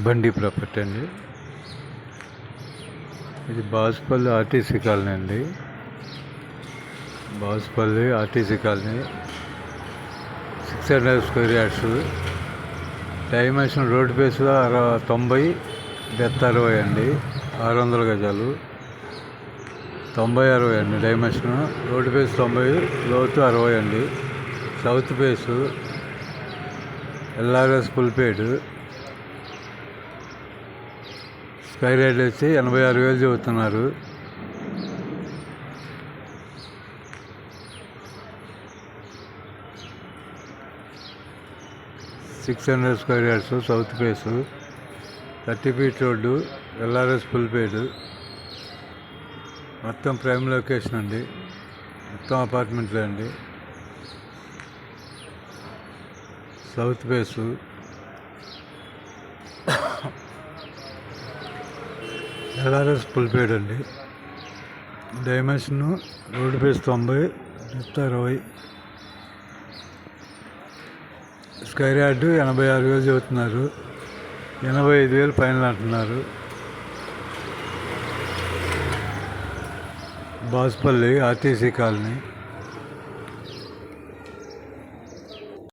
బండి ప్రాపర్టీ అండి. ఇది బాసుపల్లి ఆర్టీసీ కాలనీ అండి. Basupalli RTC colony 600 square yards. Dimension road base 90, death 60 అండి. 600 గజాలు. 90-60 అండి డైమెన్షన్. రోడ్ బేస్ 90, లోతు 60 అండి. South face LRS full paid. స్కై రైడ్ వచ్చి 86,000 చెబుతున్నారు. $600 square yards. South face 30 feet road. LRS full paid. మొత్తం ప్రైమ్ లొకేషన్ అండి. మొత్తం అపార్ట్మెంట్లే అండి. సౌత్ ఫేసు ఎల్ఆర్ఎస్ ఫుల్పేడ్ అండి. Dimension road base 90, death 60. Sky yard 86,000 చెబుతున్నారు. 85,000 ఫైనల్ అంటున్నారు. Basupalli RTC colony.